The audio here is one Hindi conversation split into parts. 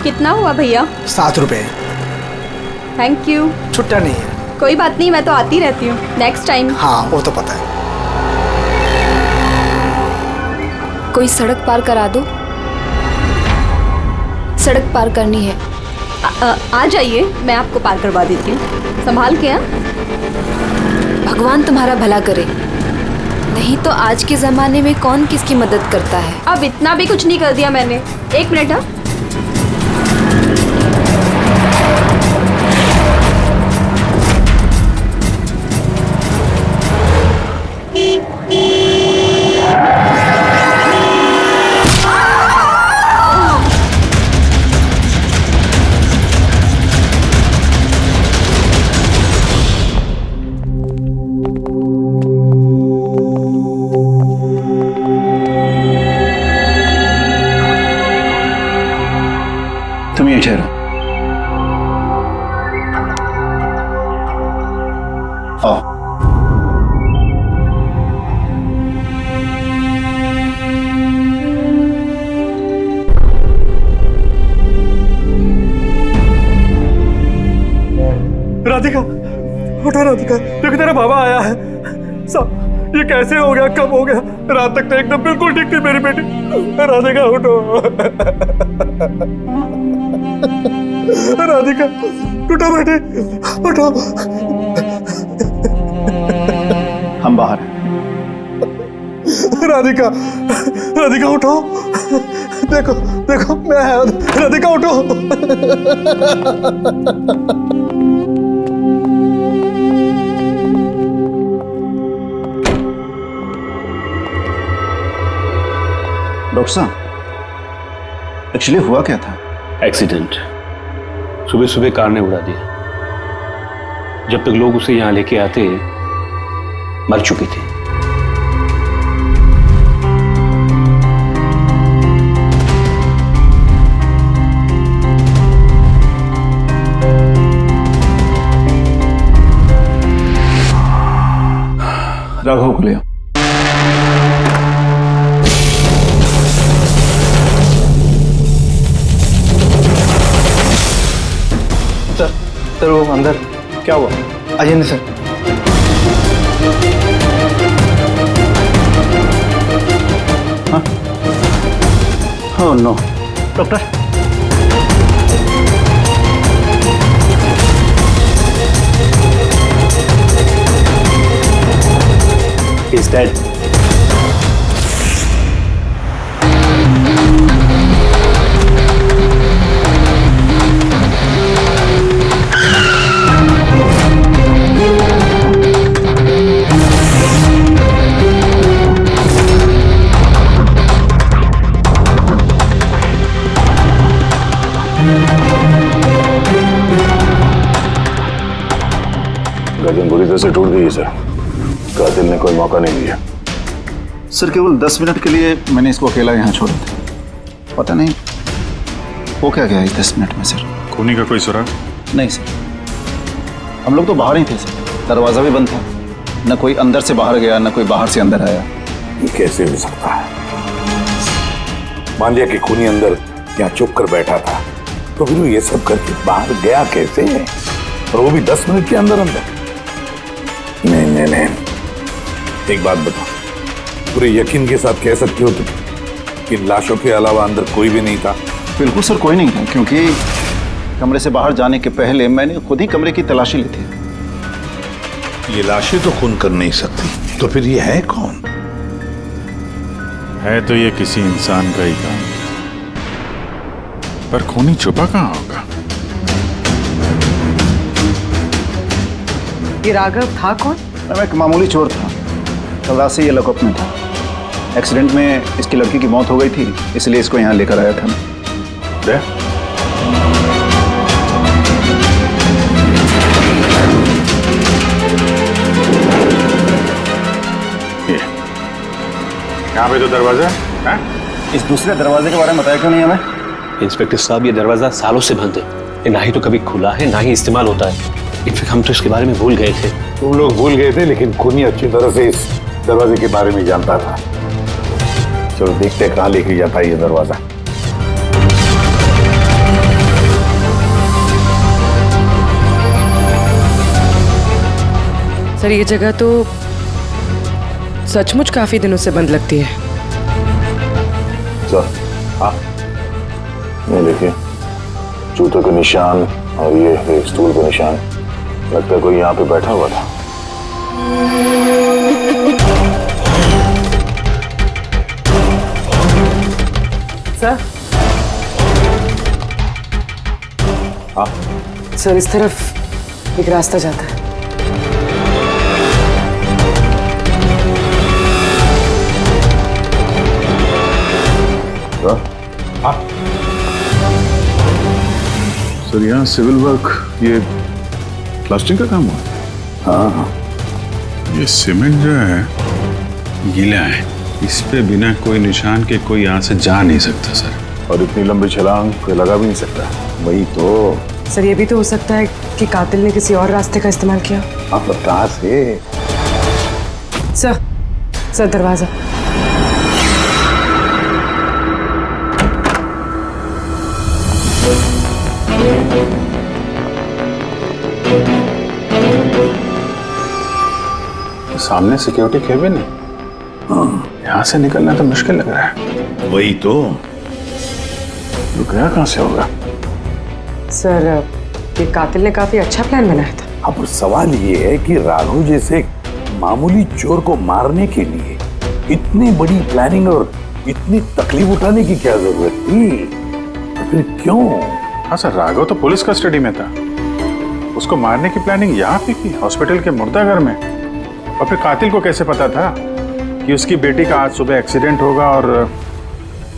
कितना हुआ भैया? 7 रुपए। Thank you. छुट्टा नहीं है। कोई बात नहीं, मैं तो आती रहती हूँ, नेक्स्ट टाइम। हाँ वो तो पता है। कोई सड़क पार करा दो, सड़क पार करनी है। आ जाइए, मैं आपको पार करवा देती हूँ, संभाल के। हाँ, भगवान तुम्हारा भला करे, नहीं तो आज के जमाने में कौन किसकी मदद करता है। अब इतना भी कुछ नहीं कर दिया मैंने। 1 मिनट। हाँ, तुम ये ठहरो। आओ। राधिका, उठो राधिका, क्योंकि तेरा बाबा आया है। सब ये कैसे हो गया, कब हो गया? रात तक तो एकदम बिल्कुल ठीक थी मेरी बेटी। राधिका उठो। राधिका उठो बेटी, उठो। हम बाहर हैं। राधिका, राधिका उठो। देखो देखो मैं है। राधिका उठो। डॉक्टर साहब, एक्चुअली हुआ क्या था? एक्सीडेंट। सुबह सुबह कार ने उड़ा दिया। जब तक लोग उसे यहां लेके आते मर चुकी थी। राघव को ले आओ। सर वो अंदर क्या हुआ? अजय सर। हाँ? Oh no. Doctor, He's dead. गर्दन बुरी तरह से टूट गई है सर। कातिल ने कोई मौका नहीं दिया। सर केवल 10 मिनट के लिए मैंने इसको अकेला यहाँ छोड़ा था। पता नहीं वो क्या गया इस 10 मिनट में सर। खूनी का कोई सुराग? नहीं सर, हम लोग तो बाहर ही थे सर। दरवाजा भी बंद था। न कोई अंदर से बाहर गया, न कोई बाहर से अंदर आया। ये कैसे हो सकता है? मान लिया कि खूनी अंदर यहाँ चुप कर बैठा था, तो फिर वो ये सब करके बाहर गया कैसे? और वो भी 10 मिनट के अंदर अंदर? नहीं नहीं नहीं, एक बात बताओ, पूरे यकीन के साथ कह सकते हो तुम कि लाशों के अलावा अंदर कोई भी नहीं था? बिल्कुल सर, कोई नहीं था, क्योंकि कमरे से बाहर जाने के पहले मैंने खुद ही कमरे की तलाशी ली थी। ये लाशें तो खून कर नहीं सकती, तो फिर ये है कौन? है तो ये किसी इंसान का ही काम, पर खूनी छुपा कहाँ होगा? ये राघव था कौन? मैं एक मामूली चोर था। कल रात से ये लॉकअप में था। एक्सीडेंट में इसकी लड़की की मौत हो गई थी, इसलिए इसको यहाँ लेकर आया था। यहाँ पे तो दरवाजा है? इस दूसरे दरवाजे के बारे में बताया क्यों नहीं हमें? इंस्पेक्टर साहब, ये दरवाजा सालों से बंद है। ये ना ही तो कभी खुला है, ना ही इस्तेमाल होता है। इनफैक्ट हम तो इसके बारे में भूल गए थे। तुम लोग भूल गए थे, लेकिन खूनी अच्छी तरह से इस दरवाजे के बारे में जानता था। चलो देखते हैं कहाँ लेके जाता है ये दरवाजा। सर ये जगह तो सचमुच काफी दिनों से बंद लगती है। सर हाँ, ये देखिए जूतों के निशान और ये एक स्टूल के निशान, लगता है कोई यहाँ पे बैठा हुआ था। सर हाँ सर इस तरफ एक रास्ता जाता है। हाँ सर यहाँ सिविल वर्क, ये प्लास्टिक का काम हुआ। हाँ ये सीमेंट जो है गीला है, इस पे बिना कोई निशान के कोई यहाँ से जा नहीं सकता सर। और इतनी लंबी छलांग कोई लगा भी नहीं सकता। वही तो सर ये भी तो हो सकता है कि कातिल ने किसी और रास्ते का इस्तेमाल किया। आप कहाँ से? सर दरवाजा। सामने सिक्योरिटी केबिन है, यहाँ से निकलना तो मुश्किल लग रहा है। वही तो गया कहाँ से होगा? सर ये कातिल ने काफी अच्छा प्लान बनाया था। अब सवाल ये है कि राघव जैसे मामूली चोर को मारने के लिए इतनी बड़ी प्लानिंग और इतनी तकलीफ उठाने की क्या जरूरत थी? तो फिर क्यों? हाँ सर, राघव तो पुलिस कस्टडी में था, उसको मारने की प्लानिंग यहाँ पे की, हॉस्पिटल के मुर्दाघर में। और फिर कातिल को कैसे पता था कि उसकी बेटी का आज सुबह एक्सीडेंट होगा और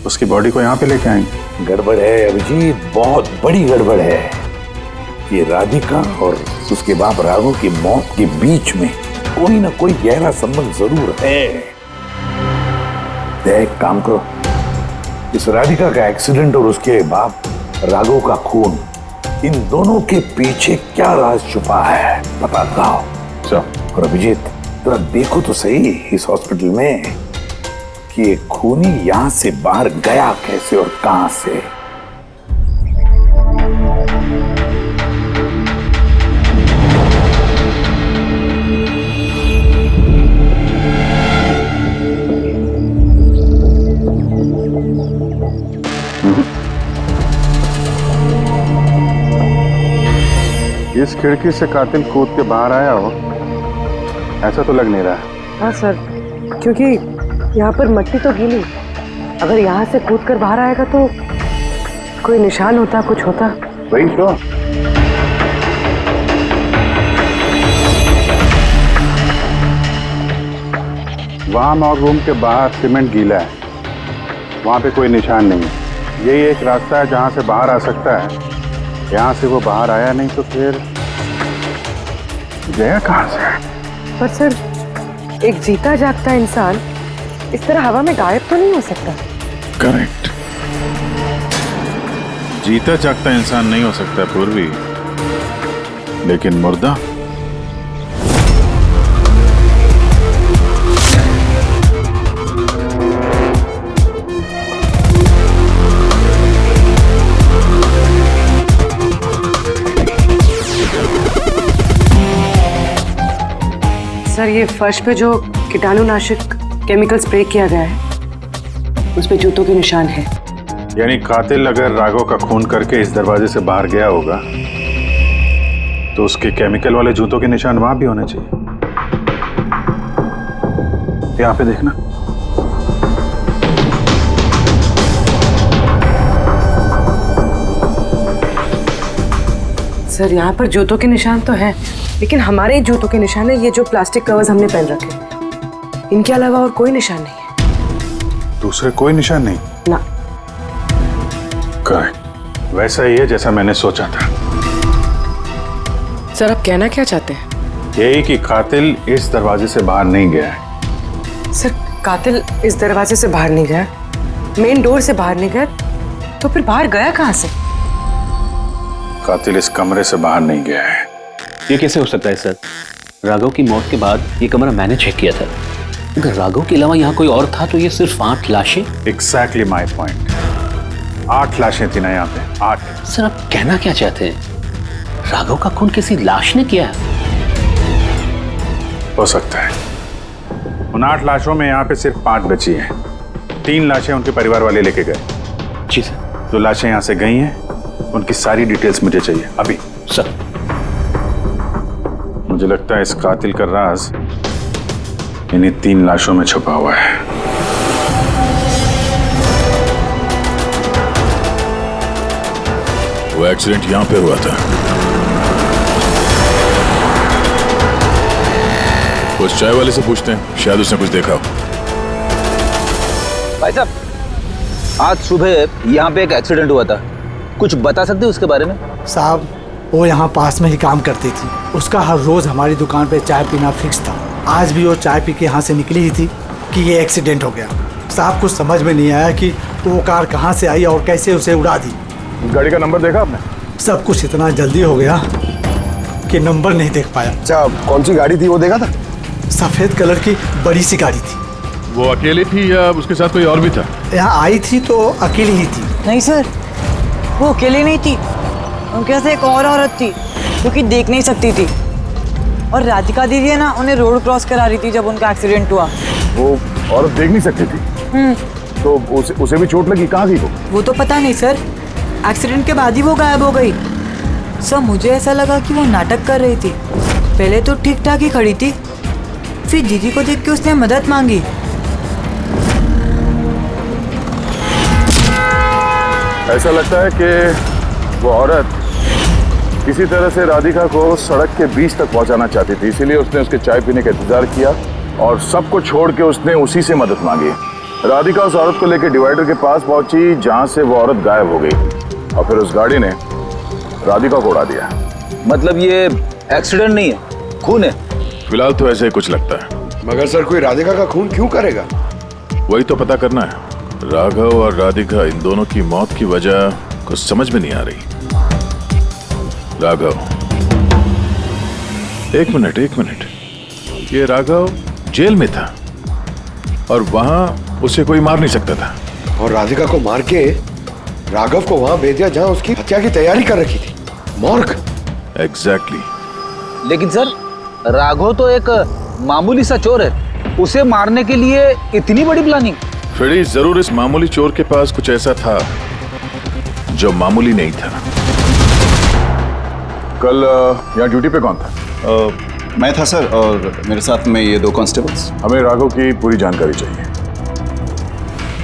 उसकी बॉडी को यहाँ पे लेके आएंगे? गड़बड़ है अभिजीत, बहुत बड़ी गड़बड़ है। ये राधिका और उसके बाप राघव की मौत के बीच में कोई ना कोई गहरा संबंध जरूर है। एक काम करो, इस राधिका का एक्सीडेंट और उसके बाप राघव का खून, इन दोनों के पीछे क्या राज छुपा है पता लगाओ। और अभिजीत जरा देखो तो सही इस हॉस्पिटल में कि ये खूनी यहां से बाहर गया कैसे और कहां से। इस खिड़की से कातिल कूद के बाहर आया हो, ऐसा तो लग नहीं रहा। हाँ सर, क्योंकि यहाँ पर मट्टी तो गीली, अगर यहाँ से कूद कर बाहर आएगा तो कोई निशान होता, कुछ होता। वही तो। वहाँ मॉर्ग रूम के बाहर सीमेंट गीला है, वहाँ पे कोई निशान नहीं है। यही एक रास्ता है जहाँ से बाहर आ सकता है। यहाँ से वो बाहर आया नहीं तो फिर गया कहाँ से? पर सर, एक जीता जागता इंसान इस तरह हवा में गायब तो नहीं हो सकता। करेक्ट, जीता जागता इंसान नहीं हो सकता पूर्वी, लेकिन मुर्दा। सर ये फर्श पे जो कीटाणुनाशक केमिकल स्प्रे किया गया है, उस पे जूतों के निशान है। यानी कातिल अगर राघव का खून करके इस दरवाजे से बाहर गया होगा तो उसके केमिकल वाले जूतों के निशान वहां भी होने चाहिए। यहाँ पे देखना। सर यहाँ पर जूतों के निशान तो है, लेकिन हमारे जूतों के निशान है ये जो प्लास्टिक कवर्स हमने पहन रखे, इनके अलावा और कोई निशान नहीं है। दूसरे कोई निशान नहीं? ना। करेक्ट, वैसा ही है जैसा मैंने सोचा था। सर आप कहना क्या चाहते हैं? यही कि कातिल इस दरवाजे से बाहर नहीं गया है। सर कातिल इस दरवाजे से बाहर नहीं गया, मेन डोर से बाहर नहीं गया, तो फिर बाहर गया कहाँ से? कातिल इस कमरे से बाहर नहीं गया है। ये कैसे हो सकता है सर? राघव की मौत के बाद ये कमरा मैंने चेक किया था। अगर राघव के अलावा यहाँ कोई और था तो ये सिर्फ 8 लाशें। Exactly my point. 8 लाशें थी ना यहाँ पे, 8। सर आप कहना क्या चाहते हैं? राघव का खून किसी लाश ने किया? हो सकता है। उन 8 लाशों में यहाँ पे सिर्फ 5 बची हैं। 3 लाशें उनके परिवार वाले लेके गए। जी सर। जो लाशें यहाँ से गई हैं उनकी सारी डिटेल्स मुझे चाहिए अभी। सर। मुझे लगता है इस कातिल का राज इन्हीं 3 लाशों में छुपा हुआ है। वो एक्सीडेंट यहाँ पे हुआ था। उस चाय वाले से पूछते हैं, शायद उसने कुछ देखा हो। भाई साहब, आज सुबह यहाँ पे एक एक्सीडेंट हुआ था, कुछ बता सकते हो उसके बारे में? साहब वो यहाँ पास में ही काम करती थी। उसका हर रोज हमारी दुकान पे चाय पीना फिक्स था। आज भी वो चाय पी के यहाँ से निकली ही थी कि ये एक्सीडेंट हो गया। साहब कुछ समझ में नहीं आया कि वो कार कहाँ से आई और कैसे उसे उड़ा दी। गाड़ी का नंबर देखा आपने? सब कुछ इतना जल्दी हो गया कि नंबर नहीं देख पाया। अच्छा, कौन सी गाड़ी थी वो देखा था? सफेद कलर की बड़ी सी गाड़ी थी। वो अकेली थी या उसके साथ कोई और भी था? यहाँ आई थी तो अकेली ही थी। नहीं सर, वो अकेली नहीं थी, उनके साथ एक और औरत थी जो कि देख नहीं सकती थी। और राधिका दीदी है ना, उन्हें रोड क्रॉस करा रही थी जब उनका एक्सीडेंट हुआ। वो औरत देख नहीं सकती थी? तो उसे भी चोट लगी? कहाँ थी वो तो पता नहीं सर, एक्सीडेंट के बाद ही वो गायब हो गई। सर मुझे ऐसा लगा कि वो नाटक कर रही थी। पहले तो ठीक ठाक ही खड़ी थी, फिर दीदी को देख के उसने मदद मांगी। ऐसा लगता है कि वो औरत किसी तरह से राधिका को सड़क के बीच तक पहुंचाना चाहती थी, इसीलिए उसने उसके चाय पीने का इंतजार किया और सबको छोड़ के उसने उसी से मदद मांगी। राधिका उस औरत को लेकर डिवाइडर के पास पहुंची जहां से वो औरत गायब हो गई और फिर उस गाड़ी ने राधिका को उड़ा दिया। मतलब ये एक्सीडेंट नहीं है, खून है? फिलहाल तो ऐसे ही कुछ लगता है। मगर सर कोई राधिका का खून क्यों करेगा? वही तो पता करना है। राघव और राधिका, इन दोनों की मौत की वजह कुछ समझ में नहीं आ रही। राघव, एक मिनट, ये राघव जेल में था और वहां उसे कोई मार नहीं सकता था, और राधिका को मार के राघव को वहां भेज दिया जहां उसकी हत्या की तैयारी कर रखी थी, मॉर्ग। एग्जैक्टली। लेकिन सर, राघव तो एक मामूली सा चोर है, उसे मारने के लिए इतनी बड़ी प्लानिंग? फ्रेडी, जरूर इस मामूली चोर के पास कुछ ऐसा था जो मामूली नहीं था। कल यहाँ ड्यूटी पे कौन था? मैं था सर, और मेरे साथ में ये 2 कांस्टेबल्स। हमें राघव की पूरी जानकारी चाहिए।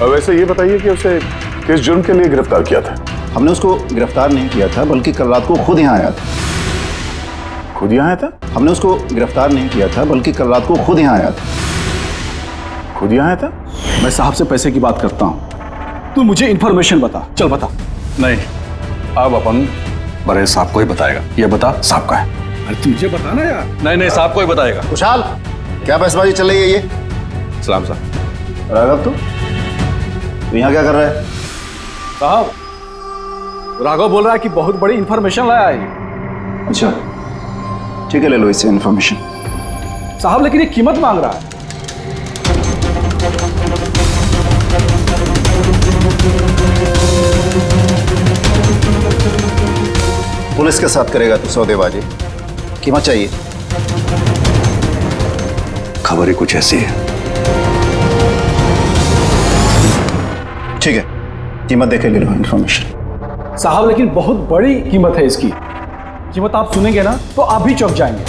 अब वैसे ये बताइए कि उसे किस जुर्म के लिए गिरफ्तार किया था? हमने उसको गिरफ्तार नहीं किया था, बल्कि कल रात को खुद यहाँ आया था। खुद यहाँ आया था? हमने उसको गिरफ्तार नहीं किया था, बल्कि कल रात को खुद यहाँ आया था। खुद यहाँ आया था? मैं साहब से पैसे की बात करता हूँ, तू मुझे इन्फॉर्मेशन बता। चल बता। नहीं, अब अपन बड़े साहब को ही बताएगा। ये बता, साहब का है। अरे तुझे बताना यार। नहीं, साहब को ही बताएगा। खुशहाल, क्या बहसबाजी चल रही है ये? सलाम साहब। राघव, तू यहाँ क्या कर रहा है? साहब, राघव बोल रहा है कि बहुत बड़ी इन्फॉर्मेशन लाया है। अच्छा, ठीक है, ले लो इससे इन्फॉर्मेशन। साहब लेकिन ये कीमत मांग रहा है। पुलिस के साथ करेगा तो सौदेबाजी, कीमत चाहिए। खबर ही कुछ ऐसी है। ठीक है, कीमत देखे ले लो इन्फॉर्मेशन। साहब लेकिन बहुत बड़ी कीमत है इसकी। कीमत आप सुनेंगे ना तो आप भी चौंक जाएंगे।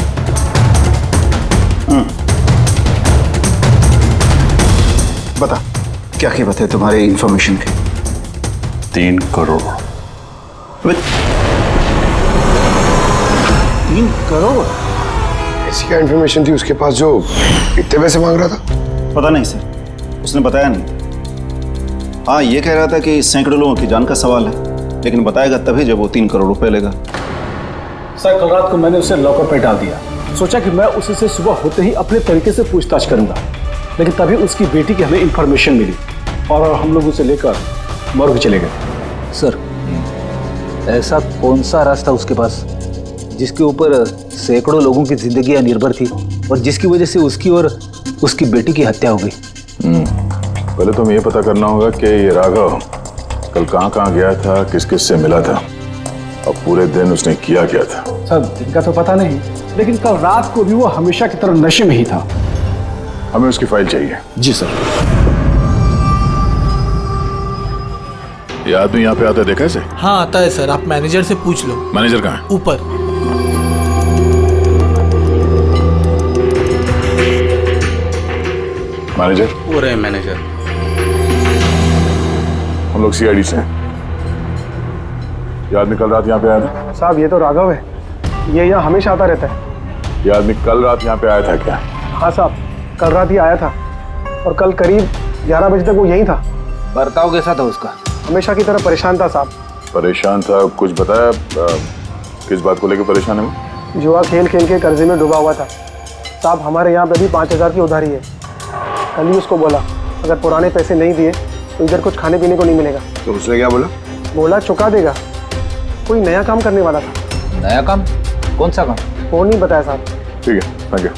बता, क्या कीमत है तुम्हारी इन्फॉर्मेशन की? 3 करोड़। 3 करोड़? ऐसी क्या इन्फॉर्मेशन थी उसके पास जो इतने पैसे मांग रहा था? पता नहीं सर, उसने बताया नहीं। हाँ, ये कह रहा था कि सैकड़ों लोगों की जान का सवाल है, लेकिन बताएगा तभी जब वो 3 करोड़ रुपए लेगा। सर, कल रात को मैंने उसे लॉकर पे डाल दिया। सोचा कि मैं उसी से सुबह होते ही अपने तरीके से पूछताछ करूंगा, लेकिन तभी उसकी बेटी की हमें इन्फॉर्मेशन मिली और हम लोग उसे लेकर मॉर्ग चले गए। सर, ऐसा कौन सा रास्ता उसके पास जिसके ऊपर सैकड़ों लोगों की जिंदगियां निर्भर थी और जिसकी वजह से उसकी और उसकी बेटी की हत्या हो गई? पहले तो ये पता करना होगा कि ये राघव कल कहाँ गया था, किस किस से मिला था। और पूरे दिन उसने किया क्या था? सर दिन का तो पता नहीं, लेकिन कल रात को भी वो हमेशा की तरह नशे में ही था। हमें उसकी फाइल चाहिए। जी सर। ये आदमी यहाँ पे आता है, देखा है इसे? हाँ आता है सर, आप मैनेजर से पूछ लो। मैनेजर कहाँ है? ऊपर। मैनेजर? वो रहे मैनेजर। हम लोग सीआईडी से हैं। ये आदमी कल रात यहाँ पे आया था? साहब ये तो राघव है, ये यहाँ हमेशा आता रहता है। ये आदमी कल रात यहाँ पे आया था क्या? हाँ साहब, कल रात ही आया था और कल करीब 11 बजे तक वो यहीं था। बर्ताव कैसा था उसका? हमेशा की तरह परेशान था साहब। परेशान था? कुछ बताया किस बात को लेकर परेशान है वो? जुआ खेल खेल के कर्जे में डूबा हुआ था साहब। हमारे यहाँ पे भी 5,000 की उधारी है। कल ही उसको बोला अगर पुराने पैसे नहीं दिए तो इधर कुछ खाने पीने को नहीं मिलेगा। तो उसने क्या बोला? बोला चुका देगा। कोई नया काम करने वाला था। नया काम? कौन सा काम? वो नहीं बताया साहब। ठीक है, थैंक यू।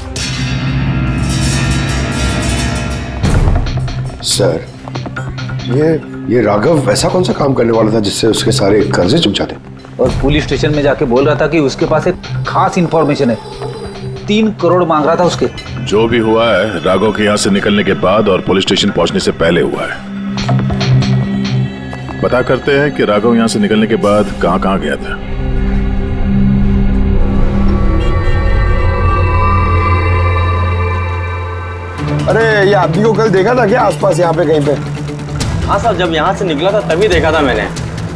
सर ये राघव ऐसा कौन सा काम करने वाला था जिससे उसके सारे कर्जे चुक जाते? और पुलिस स्टेशन में जाके बोल रहा था कि उसके पास एक खास इंफॉर्मेशन है। 3 करोड़ मांग रहा था उसके। जो भी हुआ है राघव के यहाँ से निकलने के बाद और पुलिस स्टेशन पहुंचने से पहले हुआ है। पता करते हैं कि राघव यहाँ से निकलने के बाद कहाँ कहाँ गया था। अरे ये आदमी को कल देखा था क्या आसपास यहाँ पे कहीं पे? हाँ सर, जब यहाँ से निकला था तभी देखा था मैंने।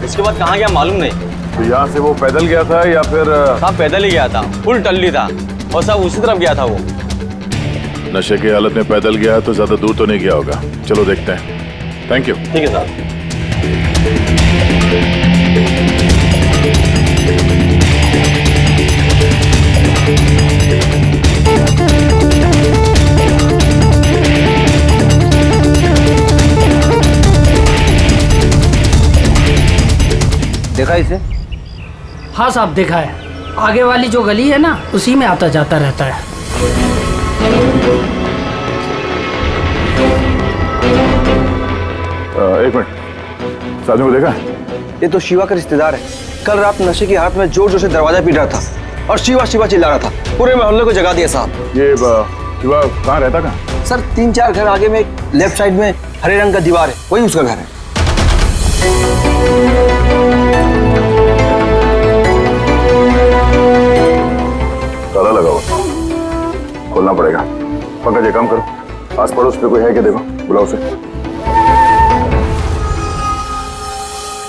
इसके बाद कहाँ गया मालूम नहीं। तो यहाँ से वो पैदल गया था या फिर? हाँ पैदल ही गया था, फुल टल्ली था और सब उसी तरफ गया था वो। नशे की हालत में पैदल गया तो ज्यादा दूर तो नहीं गया होगा। चलो देखते हैं। Thank you. ठीक है सर। देखा इसे? हाँ साहब देखा है। आगे वाली जो गली है ना उसी में आता जाता रहता है। एक मिनट, साधु को देखा? ये तो शिवा का रिश्तेदार है। कल रात नशे की हालत में जोर जोर से दरवाजा पीट रहा था और शिवा शिवा चिल्ला रहा था। पूरे मोहल्ले को जगा दिया साहब। ये शिवा कहाँ रहता? कहाँ सर? 3-4 घर आगे में लेफ्ट साइड में हरे रंग का दीवार है, वही उसका घर है। ताला लगा हुआ, खोलना पड़ेगा। पंकज ये काम करो, आस पड़ोस पे कोई है क्या देखो, बुलाओ उसे।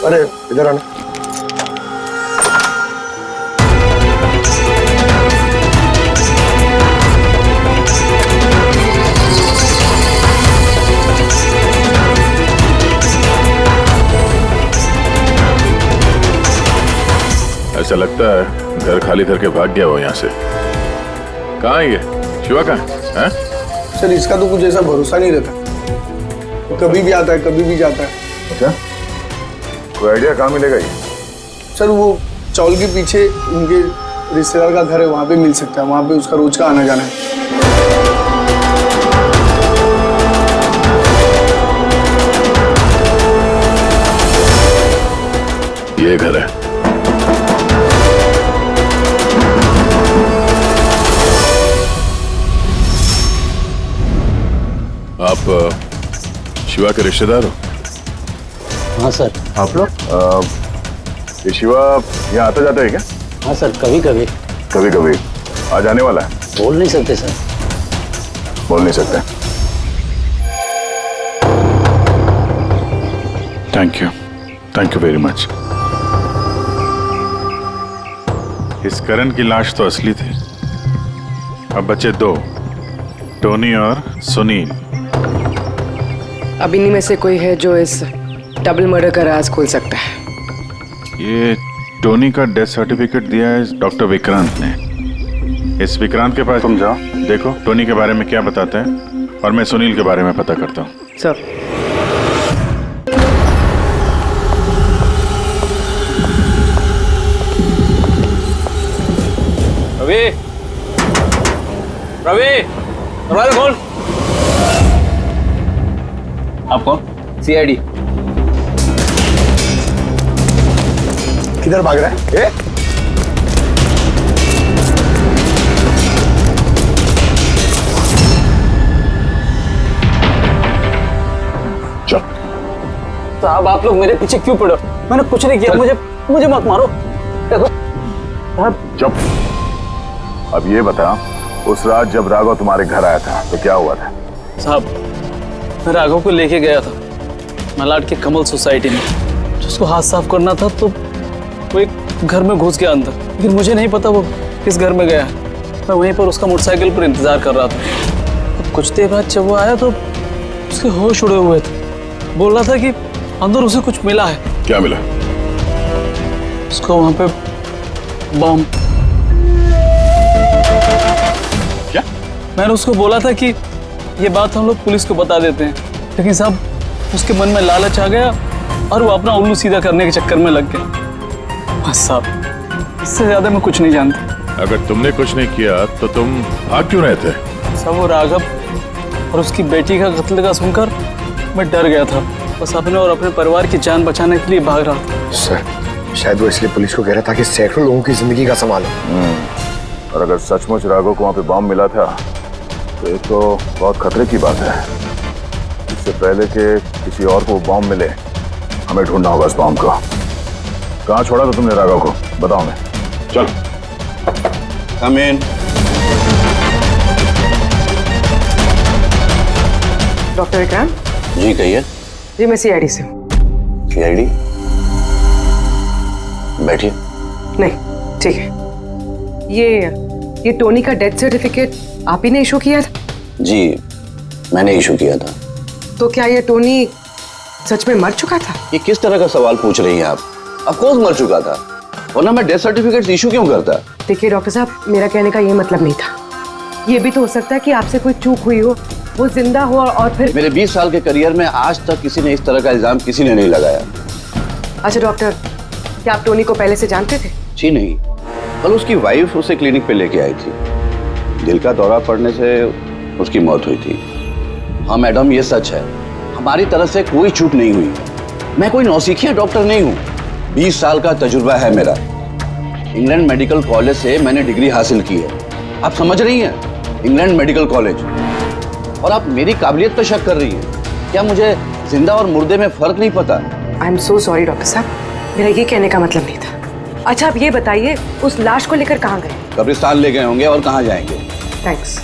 अरे इधर आना। ऐसा लगता है घर खाली करके भाग गया वो यहाँ से। कहाँ है ये शिवा? कहाँ है? सर इसका तो कुछ ऐसा भरोसा नहीं रहता, कभी भी आता है कभी भी जाता है। अच्छा, कोई आइडिया कहाँ मिलेगा ये? सर वो चौल के पीछे उनके रिश्तेदार का घर है, वहाँ पे मिल सकता है। वहाँ पे उसका रोज का आना जाना है। ये घर है। आप शिवा के रिश्तेदार हो? हाँ सर। आप लोग? ये शिवा यहाँ आता जाता है क्या? हाँ सर, कभी कभी। कभी कभी आज आने वाला है? बोल नहीं सकते सर। बोल नहीं सकते। Thank you very much. इस करण की लाश तो असली थी। अब बचे 2, टोनी और सुनील। अब इन्हीं में से कोई है जो इस डबल मर्डर का राज खोल सकता है। ये टोनी का डेथ सर्टिफिकेट दिया है डॉक्टर विक्रांत ने। इस विक्रांत के पास तुम जाओ, देखो टोनी के बारे में क्या बताते हैं और मैं सुनील के बारे में पता करता हूँ। सर। रवि, रवि, दरवाजा खोल। आप कौन? सीआईडी। किधर भाग रहा है? ए? साहब आप लोग मेरे पीछे क्यों पड़े? मैंने कुछ नहीं किया, मुझे मत मारो। देखो चुप। अब ये बता, उस रात जब राघव तुम्हारे घर आया था तो क्या हुआ था? साहब मैं राघव को लेके गया था मलाड के कमल सोसाइटी में। उसको हाथ साफ करना था तो वो एक घर में घुस गया अंदर, लेकिन मुझे नहीं पता वो किस घर में गया है। मैं वहीं पर उसका मोटरसाइकिल पर इंतजार कर रहा था। अब कुछ देर बाद जब वो आया तो उसके होश उड़े हुए थे। बोल रहा था कि अंदर उसे कुछ मिला है। क्या मिला? उसको वहां पे बम। क्या? मैंने उसको बोला था कि ये बात हम लोग पुलिस को बता देते हैं, लेकिन साहब उसके मन में लालच आ गया और वो अपना उल्लू सीधा करने के चक्कर में लग गया। बस साहब, इससे ज्यादा मैं कुछ नहीं जानता। अगर तुमने कुछ नहीं किया तो तुम भाग क्यों रहे थे? सब वो राघव और उसकी बेटी का कत्ल का सुनकर मैं डर गया था। बस अपने और अपने परिवार की जान बचाने के लिए भाग रहा था। सर, शायद वो इसलिए पुलिस को कह रहा था कि सैकड़ों लोगों की जिंदगी का सवाल है। और अगर सचमुच राघव को वहां पे बम मिला था तो ये तो बहुत खतरे की बात है। इससे पहले कि किसी और को बम मिले, हमें ढूंढना होगा इस बम को। कहाँ छोड़ा था तुमने राघव को? बताओ। मैं चल। कम इन। डॉक्टर विक्रांत जी कहिए। जी मैं सीआईडी से हूँ। सीआईडी? बैठिए। नहीं ठीक है। ये टोनी का डेथ सर्टिफिकेट आप ही ने इशू किया था? जी मैंने इशू किया था। तो क्या ये टोनी सच में मर चुका था? ये किस तरह का सवाल पूछ रही हैं आप? ऑफ कोर्स मर चुका था, वरना मैं डेथ सर्टिफिकेट इशू क्यों करता? देखिए डॉक्टर साहब, मेरा कहने का ये मतलब नहीं था। ये भी तो हो सकता है कि आपसे कोई चूक हुई हो, वो जिंदा हो और फिर। मेरे 20 साल के करियर में आज तक किसी ने इस तरह का इल्जाम किसी ने नहीं लगाया। अच्छा डॉक्टर, क्या आप टोनी को पहले से जानते थे? जी नहीं, कल उसकी वाइफ उसे क्लिनिक पे लेके आई थी। दिल का दौरा पड़ने से उसकी मौत हुई थी। हाँ मैडम, ये सच है, हमारी तरफ से कोई चूक नहीं हुई। मैं कोई नौसिखिया डॉक्टर नहीं हूँ। 20 साल का तजुर्बा है मेरा। इंग्लैंड मेडिकल कॉलेज से मैंने डिग्री हासिल की है। आप समझ रही हैं? England medical college. और आप मेरी काबिलियत पर शक कर रही हैं। क्या मुझे जिंदा और मुर्दे में फर्क नहीं पता? I am so sorry doctor साहब, मेरा ये कहने का मतलब नहीं था। अच्छा आप ये बताइए, उस लाश को लेकर कहाँ गए? कब्रिस्तान ले गए होंगे, और कहाँ जाएंगे। थैंक्स।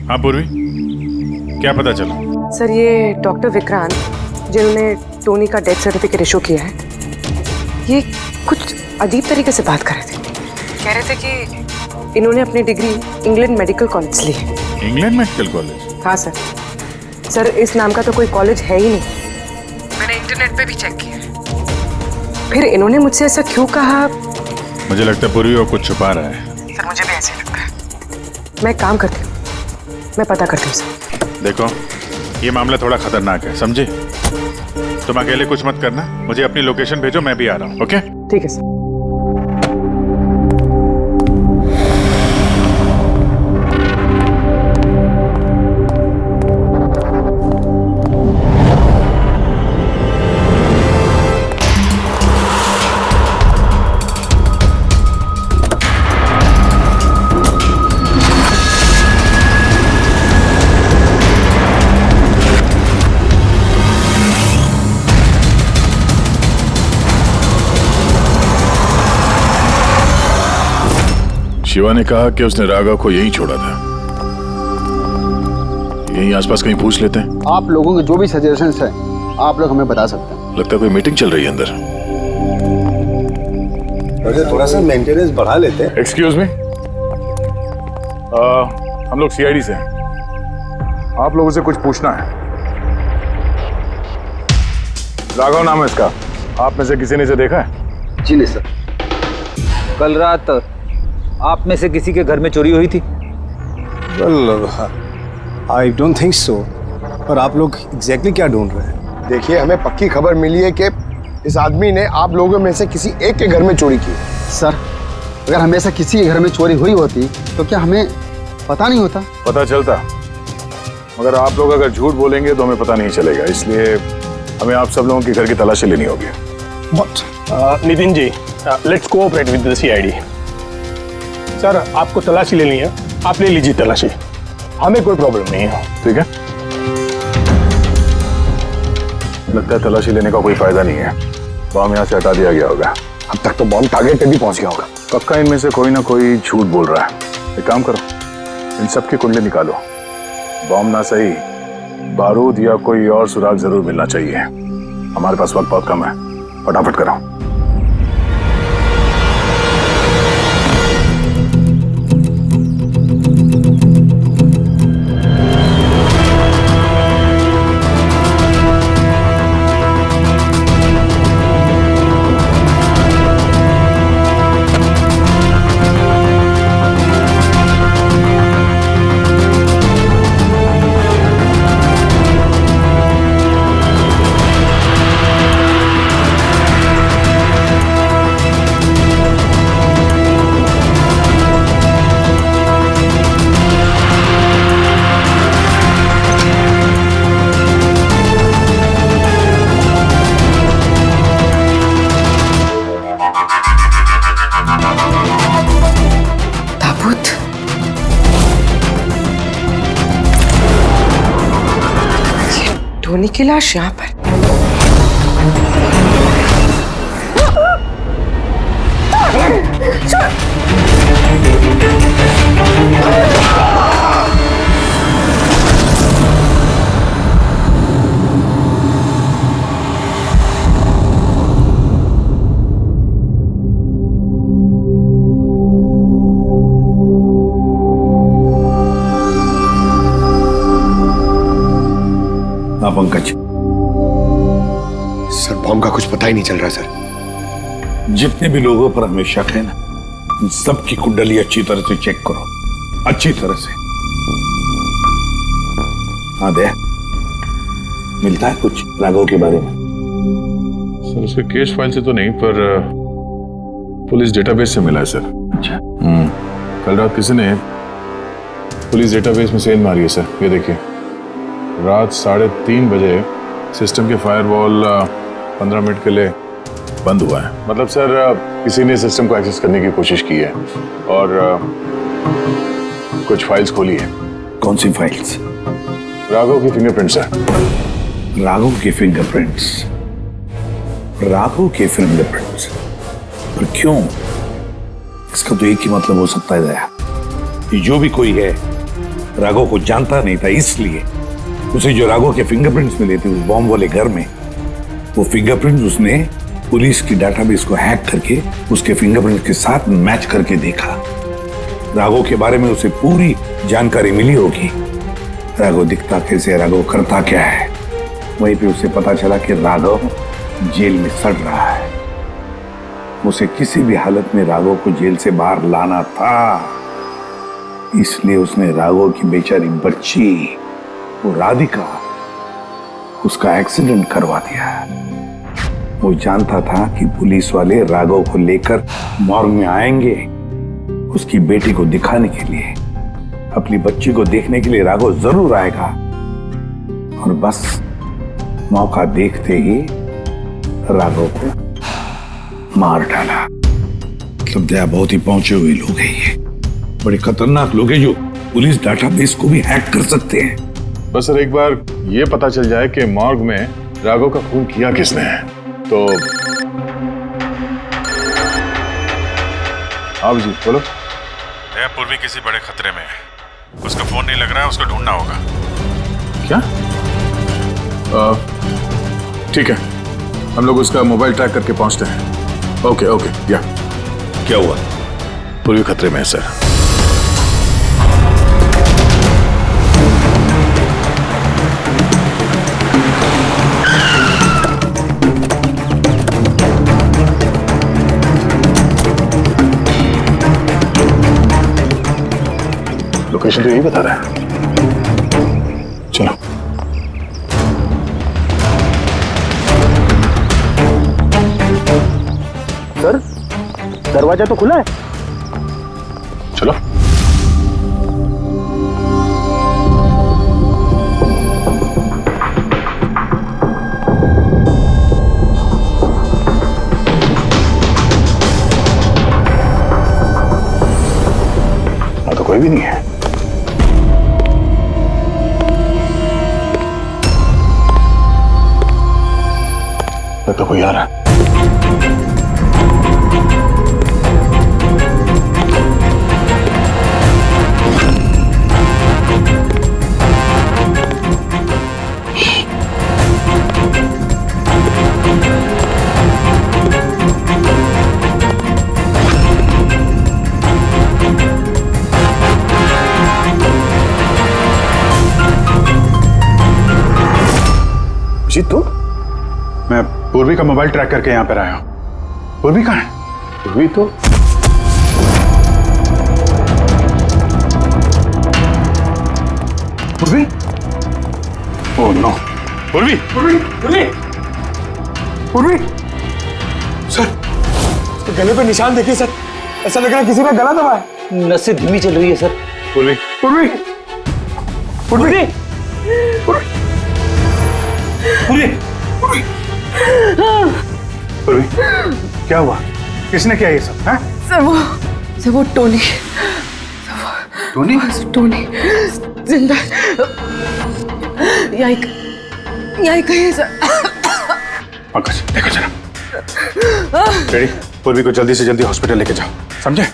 हाँ पूर्वी, क्या पता चला? सर ये डॉक्टर विक्रांत जिन्होंने टोनी का डेथ सर्टिफिकेट इशू किया है, ये कुछ अजीब तरीके से बात कर रहे थे। कह रहे थे कि इन्होंने अपनी डिग्री इंग्लैंड मेडिकल कॉलेज से ली है। England medical college? हाँ सर। सर इस नाम का तो कोई कॉलेज है ही नहीं। मैंने इंटरनेट पे भी चेक किया है। फिर इन्होंने मुझसे ऐसा क्यों कहा? मुझे लगता है पूर्वी वो कुछ छुपा रहा है। सर मुझे भी ऐसे लगता है। मैं काम करती हूँ, मैं पता करती हूँ सर। देखो ये मामला थोड़ा खतरनाक है, समझे? तुम अकेले कुछ मत करना, मुझे अपनी लोकेशन भेजो, मैं भी आ रहा हूँ। ओके ठीक है सर। शिवा ने कहा कि उसने राघव को यहीं छोड़ा था। यहीं आसपास कहीं पूछ लेते हैं। आप लोगों के जो भी सजेशंस हैं आप लोग हमें बता सकते हैं। लगता है कोई मीटिंग चल रही है अंदर। थोड़ा सा मेंटेनेंस बढ़ा लेते हैं। एक्सक्यूज मी, हम लोग सीआईडी से हैं। आप लोगों से कुछ पूछना है। राघव नाम है इसका, आप में से किसी ने इसे देखा है? जी नहीं सर। कल रात आप में से किसी के घर में चोरी हुई थी? I don't think so. पर आप लोग एग्जैक्टली क्या ढूंढ रहे हैं? देखिए हमें पक्की खबर मिली है कि इस आदमी ने आप लोगों में से किसी एक के घर में चोरी की। सर अगर हमेशा किसी के घर में चोरी हुई होती तो क्या हमें पता नहीं होता? पता चलता, मगर आप लोग अगर झूठ बोलेंगे तो हमें पता नहीं चलेगा, इसलिए हमें आप सब लोगों के घर की तलाशी लेनी होगी। Nitin ji, let's cooperate with the CID. Sir, आपको तलाशी लेनी है, आप ले लीजिए तलाशी, हमें कोई प्रॉब्लम नहीं है। ठीक है, लगता है तलाशी लेने का कोई फायदा नहीं है, बॉम्ब यहाँ से हटा दिया गया होगा। अब तक तो बॉम्ब टारगेट पे भी पहुंच गया होगा। पक्का इनमें से कोई ना कोई झूठ बोल रहा है। एक काम करो, इन सब की कुंडली निकालो, बॉम्ब ना सही बारूद या कोई और सुराग जरूर मिलना चाहिए। हमारे पास वक्त बहुत कम है, फटाफट करो। टोनी की लाश यहाँ पर। हाँ पंकज। सर, बॉम्ब का कुछ पता ही नहीं चल रहा सर। जितने भी लोगों पर हमें शक है ना, उन सबकी कुंडली अच्छी तरह से चेक करो, अच्छी तरह से। हाँ दे, मिलता है कुछ राघव के बारे में? सर, उसके केस फाइल से तो नहीं, पर पुलिस डेटाबेस से मिला है सर। अच्छा। कल रात किसी ने पुलिस डेटाबेस में सेंध मारी है सर। ये देखिए, रात 3:30 बजे सिस्टम के फायरवॉल 15 मिनट के लिए बंद हुआ है। मतलब सर, किसी ने सिस्टम को एक्सेस करने की कोशिश की है और कुछ फाइल्स खोली है। कौन सी फाइल्स? राघव की फिंगरप्रिंट्स है। राघव के फिंगरप्रिंट्स? राघव के फिंगरप्रिंट्स? पर क्यों? इसका तो एक ही मतलब हो सकता है दया, कि जो भी कोई है राघव को जानता नहीं था, इसलिए उसे जो राघव के फिंगरप्रिंट्स मिले थे उस बॉम्ब वाले घर में, वो फिंगरप्रिंट्स उसने पुलिस की डाटाबेस को हैक करके उसके फिंगरप्रिंट्स के साथ मैच करके देखा। राघव के बारे में उसे पूरी जानकारी मिली होगी, राघव दिखता कैसे, राघव करता क्या है। वहीं पे उसे पता चला कि राघव जेल में सड़ रहा है। उसे किसी भी हालत में राघव को जेल से बाहर लाना था, इसलिए उसने राघव की बेचारी बच्ची, वो राधिका, उसका एक्सीडेंट करवा दिया। वो जानता था कि पुलिस वाले राघव को लेकर मॉर्ग में आएंगे, उसकी बेटी को दिखाने के लिए, अपनी बच्ची को देखने के लिए राघव जरूर आएगा। और बस मौका देखते ही राघव को मार डाला। मतलब दया, बहुत ही पहुंचे हुए लोग हैं ये, बड़े खतरनाक लोग हैं जो पुलिस डाटाबेस को भी हैक कर सकते हैं। बस सर, एक बार ये पता चल जाए कि मॉर्ग में राघव का खून किया किसने है तो। आप जी बोलो। पूर्वी किसी बड़े खतरे में है, उसका फोन नहीं लग रहा है, उसको ढूंढना होगा। क्या? ठीक है, हम लोग उसका मोबाइल ट्रैक करके पहुंचते हैं। Okay okay. या क्या हुआ? पूर्वी खतरे में है सर। लोकेशन तो यही बता रहा है। चलो। सर, दरवाजा तो खुला है। चलो। तो कोई भी नहीं है। तो कोई आ रहा है। जी तू? मैं पूर्वी का मोबाइल ट्रैक करके यहाँ पर आया हूँ। पूर्वी कहाँ है? पूर्वी तो पूर्वी? Oh no. पूर्वी पूर्वी पूर्वी पूर्वी सर, तो गले पे निशान देखिए सर, ऐसा लग रहा है किसी ने गला दबाया है। नसें धीमी चल रही है सर। पूर्वी पूर्वी पूर्वी पूर्वी पूर्वी पूर्वी क्या हुआ? किसने किया ये सब? हैं? सर वो टोनी। टोनी? टोनी जिंदा यही कहीं सर। पंकज देखो जरा। रेडी? पूर्वी को जल्दी से जल्दी हॉस्पिटल लेके जाओ, समझे?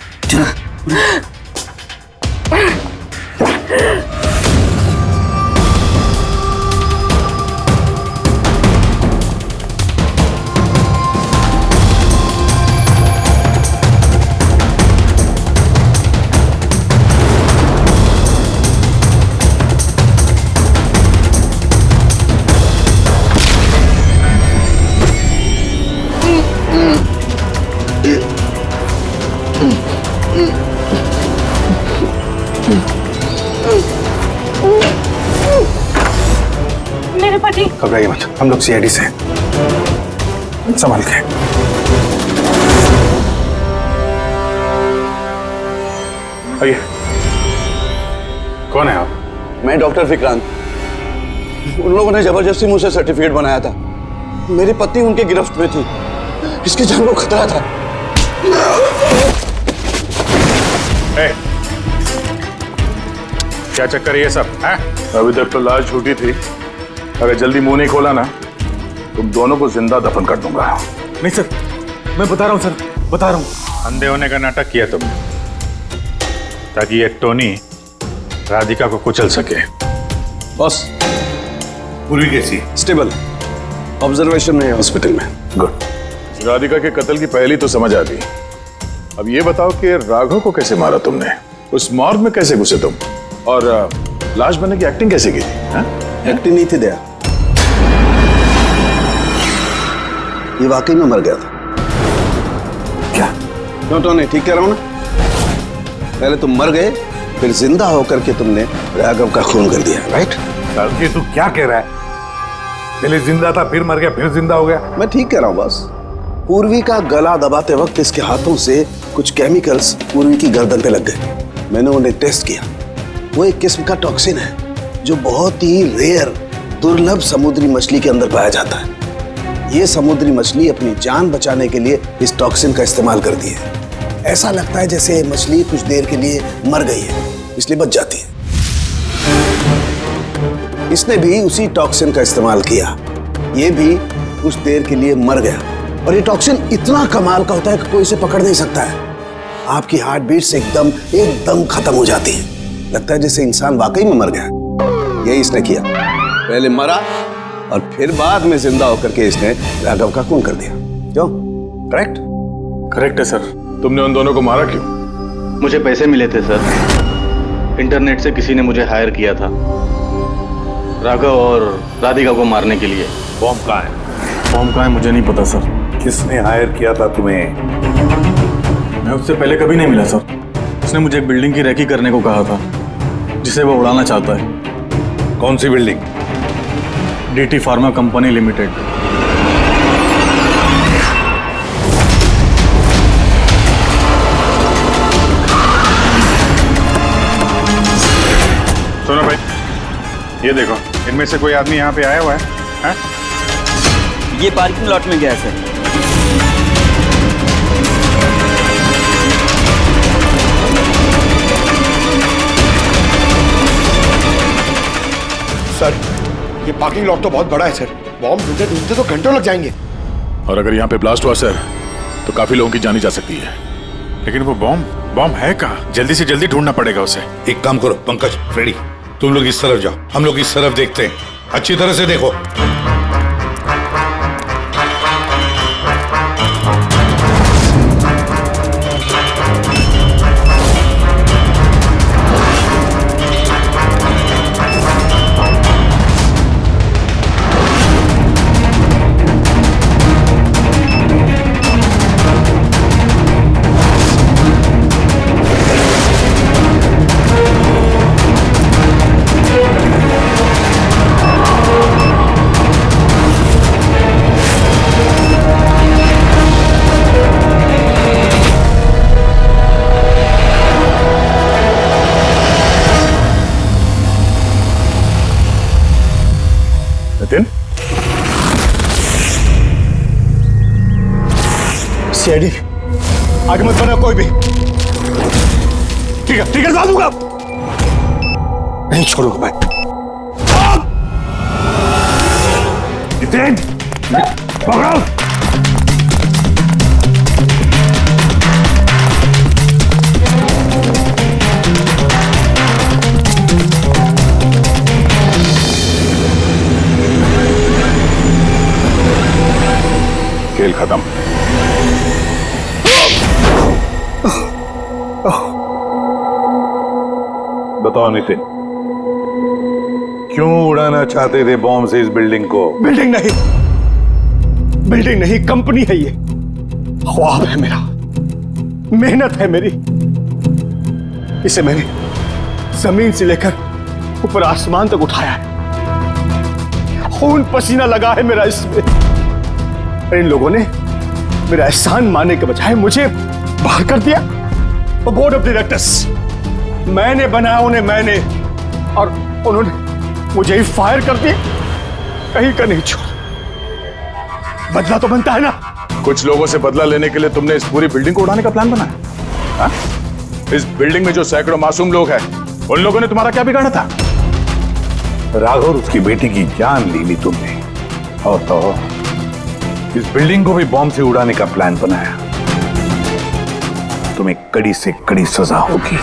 मेरे पति। घबराइए मत, हम लोग सीआईडी से हैं। संभाल के। आइए। कौन है आप? मैं डॉक्टर विक्रांत। उन लोगों ने जबरदस्ती मुझसे सर्टिफिकेट बनाया था। मेरी पत्नी उनके गिरफ्त में थी, इसकी जान को खतरा था। क्या चक्कर है ये सब? हैं? अभी तक तो लाश झूठी थी, अगर जल्दी मुंह नहीं खोला ना तुम दोनों को जिंदा दफन कर दूंगा। नहीं सर, मैं बता रहा हूँ सर, बता रहा हूँ। अंधे होने का नाटक किया तुमने ताकि ये टोनी राधिका को कुचल सके। बॉस, पूरी कैसी? स्टेबल, ऑब्जर्वेशन में है हॉस्पिटल में। गुड। राधिका के कत्ल की पहली तो समझ आ गई। अब ये बताओ कि राघव को कैसे मारा तुमने? उस मॉर्ग में कैसे घुसे तुम? और लाश बनने की एक्टिंग कैसे की? एक्टिंग नहीं थी दया, ये वाकई में मर गया था। क्या? क्यों टोनी, ठीक कह रहा हूं ना? पहले तुम मर गए, फिर जिंदा होकर के तुमने राघव का खून कर दिया, राइट? ये तू क्या कह रहा है? पहले जिंदा था, फिर मर गया, फिर जिंदा हो गया। मैं ठीक कह रहा हूं बस। पूर्वी का गला दबाते वक्त इसके हाथों से कुछ केमिकल्स पूर्वी की गर्दन पे लग गए। मैंने उन्हें टेस्ट किया, वो एक किस्म का टॉक्सिन है जो बहुत ही रेयर, दुर्लभ समुद्री मछली के अंदर पाया जाता है। ये समुद्री मछली अपनी जान बचाने के लिए इस टॉक्सिन का इस्तेमाल करती है। ऐसा लगता है जैसे मछली कुछ देर के लिए मर गई है, इसलिए बच जाती है। इसने भी उसी टॉक्सिन का इस्तेमाल किया, ये भी कुछ देर के लिए मर गया। और ये टॉक्सिन इतना कमाल का होता है कि कोई इसे पकड़ नहीं सकता है। आपकी हार्ट बीट्स एकदम खत्म हो जाती है, लगता है जैसे इंसान वाकई में मर गया। यही इसने किया, पहले मरा और फिर बाद में जिंदा होकर के इसने राघव का खून कर दिया। क्यों? करेक्ट? करेक्ट है सर। तुमने उन दोनों को मारा क्यों? मुझे पैसे मिले थे सर, इंटरनेट से किसी ने मुझे हायर किया था राघव और राधिका को मारने के लिए। बॉम्ब कहाँ है? बॉम्ब कहाँ है मुझे नहीं पता सर। किसने हायर किया था तुम्हें? मैं उससे पहले कभी नहीं मिला सर। उसने मुझे एक बिल्डिंग की रेकी करने को कहा था जिसे वो उड़ाना चाहता है। कौन सी building? DT pharma company limited. ये देखो, इनमें से कोई आदमी यहाँ पे आया हुआ है? हाँ? ये पार्किंग लॉट में गया है सर। सर, ये पार्किंग लॉट तो बहुत बड़ा है सर। बॉम्ब ढूंढते ढूंढते तो घंटों लग जाएंगे। और अगर यहाँ पे ब्लास्ट हुआ सर, तो काफी लोगों की जानी जा सकती है। लेकिन वो बॉम्ब है कहाँ? जल्दी से जल्दी ढूंढना पड़ेगा उसे। एक काम करो पंकज, फ्रेडी, तुम लोग इस तरफ जाओ, हम लोग इस तरफ देखते हैं। अच्छी तरह से देखो। नितिन, सीआईडी आगे मत बढ़ना कोई भी। ठीक है जला दूंगा, नहीं छोड़ूंगा मैं। नितिन, पकड़ो। खेल खत्म। बताओ नितिन, क्यों उड़ाना चाहते थे बॉम्ब से इस बिल्डिंग को? बिल्डिंग नहीं, कंपनी है ये। ख्वाब है मेरा, मेहनत है मेरी। इसे मैंने जमीन से लेकर ऊपर आसमान तक उठाया है। खून पसीना लगा है मेरा इसमें। इन लोगों ने मेरा एहसान मानने के बजाय मुझे बाहर कर दिया। और बोर्ड ऑफ डायरेक्टर्स मैंने बनाया उन्हें, मैंने, और उन्होंने मुझे ही फायर कर दिया। कहीं का नहीं छोड़ा। बदला तो बनता है ना। कुछ लोगों से बदला लेने के लिए तुमने इस पूरी बिल्डिंग को उड़ाने का प्लान बनाया? हाँ? इस बिल्डिंग में जो सैकड़ों मासूम लोग हैं, उन लोगों ने तुम्हारा क्या बिगाड़ा था? राघव और उसकी बेटी की जान ली तुमने, और तो इस बिल्डिंग को भी बॉम्ब से उड़ाने का प्लान बनाया। तुम्हें कड़ी से कड़ी सजा होगी।